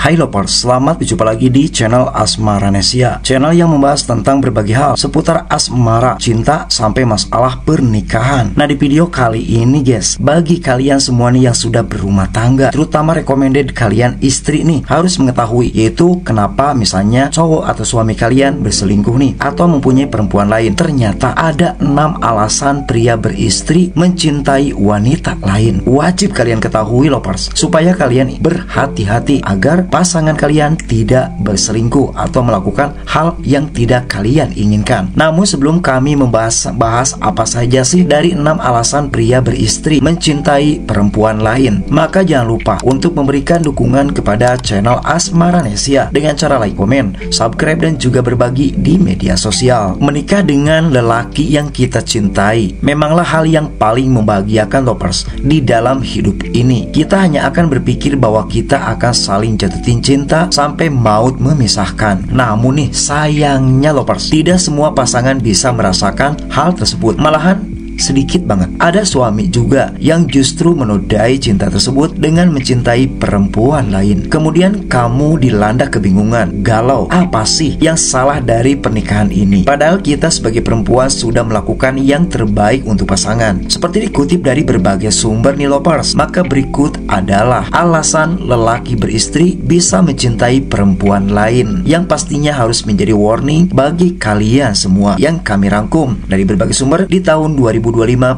Hai lovers, selamat berjumpa lagi di channel Asmaranesia, channel yang membahas tentang berbagai hal seputar asmara, cinta, sampai masalah pernikahan. Nah, di video kali ini guys, bagi kalian semua nih yang sudah berumah tangga, terutama recommended kalian istri nih, harus mengetahui yaitu kenapa misalnya cowok atau suami kalian berselingkuh nih, atau mempunyai perempuan lain. Ternyata ada 6 alasan pria beristri mencintai wanita lain. Wajib kalian ketahui lovers, supaya kalian berhati-hati agar pasangan kalian tidak berselingkuh atau melakukan hal yang tidak kalian inginkan. Namun sebelum kami membahas apa saja sih dari 6 alasan pria beristri mencintai perempuan lain, maka jangan lupa untuk memberikan dukungan kepada channel Asmaranesia dengan cara like, komen, subscribe, dan juga berbagi di media sosial. Menikah dengan lelaki yang kita cintai memanglah hal yang paling membahagiakan lovers di dalam hidup ini. Kita hanya akan berpikir bahwa kita akan saling jatuh cinta sampai maut memisahkan. Namun nih, sayangnya lovers, tidak semua pasangan bisa merasakan hal tersebut. Malahan sedikit banget ada suami juga yang justru menodai cinta tersebut dengan mencintai perempuan lain. Kemudian kamu dilanda kebingungan, galau, apa sih yang salah dari pernikahan ini? Padahal kita sebagai perempuan sudah melakukan yang terbaik untuk pasangan. Seperti dikutip dari berbagai sumber nih lovers, maka berikut adalah alasan lelaki beristri bisa mencintai perempuan lain, yang pastinya harus menjadi warning bagi kalian semua, yang kami rangkum dari berbagai sumber di tahun 2025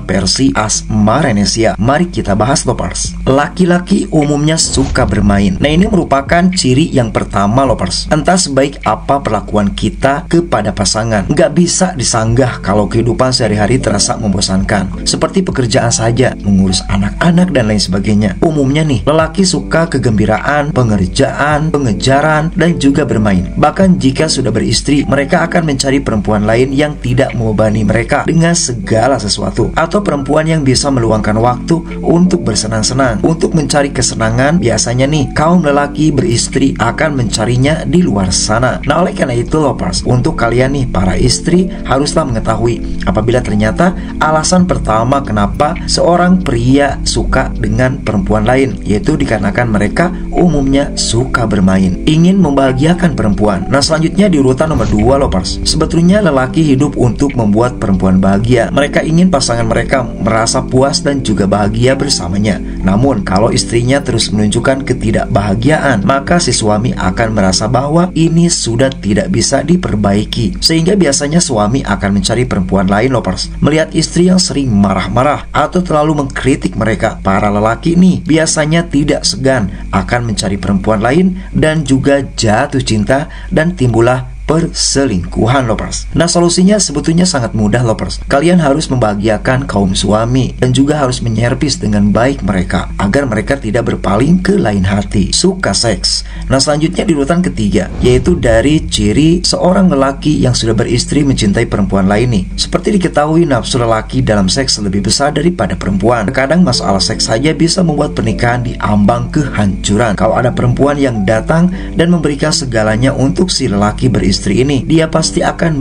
versi Asmaranesia. Mari kita bahas lovers. Laki-laki umumnya suka bermain. Nah, ini merupakan ciri yang pertama lovers. Entah sebaik apa perlakuan kita kepada pasangan, nggak bisa disanggah kalau kehidupan sehari-hari terasa membosankan. Seperti pekerjaan saja, mengurus anak-anak dan lain sebagainya. Umumnya nih, lelaki suka kegembiraan, pengerjaan, pengejaran, dan juga bermain. Bahkan jika sudah beristri, mereka akan mencari perempuan lain yang tidak membebani mereka dengan segala sesuatu, atau perempuan yang bisa meluangkan waktu untuk bersenang-senang. Untuk mencari kesenangan, biasanya nih kaum lelaki beristri akan mencarinya di luar sana. Nah, oleh karena itu lovers, untuk kalian nih para istri haruslah mengetahui apabila ternyata alasan pertama kenapa seorang pria suka dengan perempuan lain, yaitu dikarenakan mereka umumnya suka bermain, ingin membahagiakan perempuan. Nah, selanjutnya di urutan nomor 2 lovers, sebetulnya lelaki hidup untuk membuat perempuan bahagia. Mereka ingin pasangan mereka merasa puas dan juga bahagia bersamanya. Namun kalau istrinya terus menunjukkan ketidakbahagiaan, maka si suami akan merasa bahwa ini sudah tidak bisa diperbaiki, sehingga biasanya suami akan mencari perempuan lain lovers. Melihat istri yang sering marah-marah atau terlalu mengkritik mereka, para lelaki nih biasanya tidak segan akan mencari perempuan lain dan juga jatuh cinta, dan timbullah perselingkuhan lovers. Nah, solusinya sebetulnya sangat mudah lovers. Kalian harus membahagiakan kaum suami dan juga harus menyervis dengan baik mereka agar mereka tidak berpaling ke lain hati, suka seks. Nah, selanjutnya di urutan ketiga, yaitu dari ciri seorang lelaki yang sudah beristri mencintai perempuan lain nih. Seperti diketahui, nafsu lelaki dalam seks lebih besar daripada perempuan. Terkadang masalah seks saja bisa membuat pernikahan diambang kehancuran. Kalau ada perempuan yang datang dan memberikan segalanya untuk si lelaki beristri ini, dia pasti akan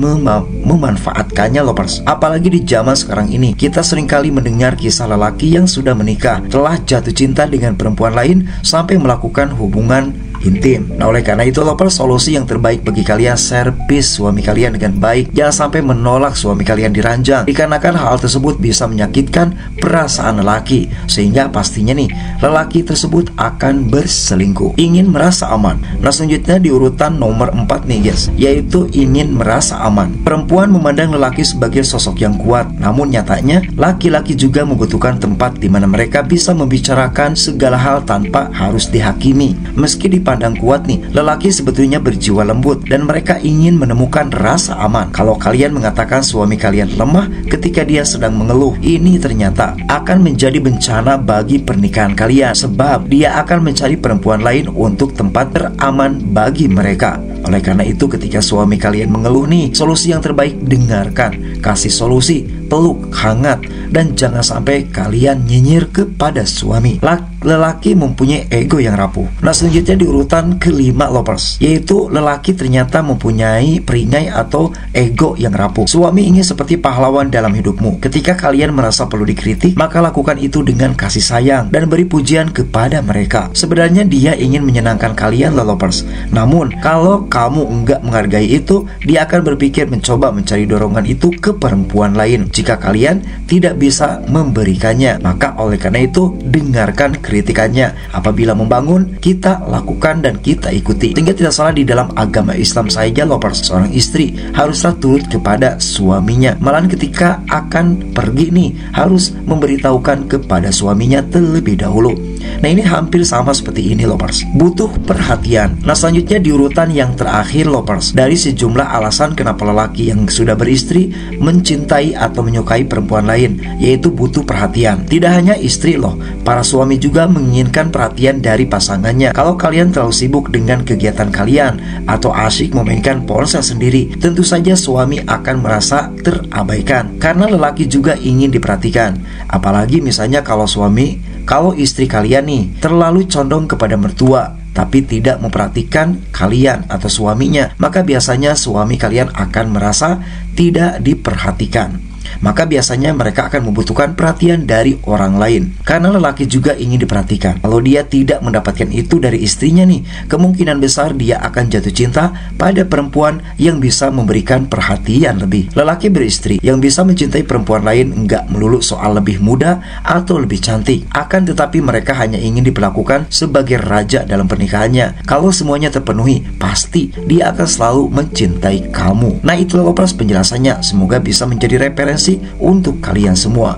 memanfaatkannya lovers. Apalagi di zaman sekarang ini, kita seringkali mendengar kisah lelaki yang sudah menikah telah jatuh cinta dengan perempuan lain sampai melakukan hubungan intim. Nah, oleh karena itu lovers, solusi yang terbaik bagi kalian, servis suami kalian dengan baik. Jangan sampai menolak suami kalian diranjang, dikarenakan hal tersebut bisa menyakitkan perasaan lelaki, sehingga pastinya nih lelaki tersebut akan berselingkuh. Ingin merasa aman. Nah, selanjutnya di urutan nomor 4 nih guys, yaitu ingin merasa aman. Perempuan memandang lelaki sebagai sosok yang kuat, namun nyatanya laki-laki juga membutuhkan tempat di mana mereka bisa membicarakan segala hal tanpa harus dihakimi. Meski dipandang kuat nih, lelaki sebetulnya berjiwa lembut dan mereka ingin menemukan rasa aman. Kalau kalian mengatakan suami kalian lemah ketika dia sedang mengeluh, ini ternyata akan menjadi bencana bagi pernikahan kalian, sebab dia akan mencari perempuan lain untuk tempat teraman bagi mereka. Oleh karena itu, ketika suami kalian mengeluh nih, solusi yang terbaik dengarkan, kasih solusi, peluk hangat, dan jangan sampai kalian nyinyir kepada suami. lelaki mempunyai ego yang rapuh. Nah, selanjutnya di urutan kelima lovers, yaitu lelaki ternyata mempunyai perisai atau ego yang rapuh. Suami ingin seperti pahlawan dalam hidupmu. Ketika kalian merasa perlu dikritik, maka lakukan itu dengan kasih sayang dan beri pujian kepada mereka. Sebenarnya dia ingin menyenangkan kalian lovers. Namun kalau kamu enggak menghargai itu, dia akan berpikir mencoba mencari dorongan itu ke perempuan lain. Jika kalian tidak bisa memberikannya, maka oleh karena itu dengarkan kritikannya. Apabila membangun, kita lakukan dan kita ikuti. Sehingga tidak salah di dalam agama Islam saja lovers, seorang istri haruslah turut kepada suaminya. Malahan ketika akan pergi nih, harus memberitahukan kepada suaminya terlebih dahulu. Nah, ini hampir sama seperti ini lovers, butuh perhatian. Nah, selanjutnya di urutan yang terakhir lovers, dari sejumlah alasan kenapa lelaki yang sudah beristri mencintai atau menyukai perempuan lain, yaitu butuh perhatian. Tidak hanya istri loh, para suami juga menginginkan perhatian dari pasangannya. Kalau kalian terlalu sibuk dengan kegiatan kalian atau asyik memainkan ponsel sendiri, tentu saja suami akan merasa terabaikan, karena lelaki juga ingin diperhatikan. Apalagi misalnya kalau istri kalian nih terlalu condong kepada mertua tapi tidak memperhatikan kalian atau suaminya, maka biasanya suami kalian akan merasa tidak diperhatikan. Maka biasanya mereka akan membutuhkan perhatian dari orang lain, karena lelaki juga ingin diperhatikan. Kalau dia tidak mendapatkan itu dari istrinya nih, kemungkinan besar dia akan jatuh cinta pada perempuan yang bisa memberikan perhatian lebih. Lelaki beristri yang bisa mencintai perempuan lain enggak melulu soal lebih muda atau lebih cantik, akan tetapi mereka hanya ingin diperlakukan sebagai raja dalam pernikahannya. Kalau semuanya terpenuhi, pasti dia akan selalu mencintai kamu. Nah, itulah lovers penjelasannya. Semoga bisa menjadi referensi untuk kalian semua.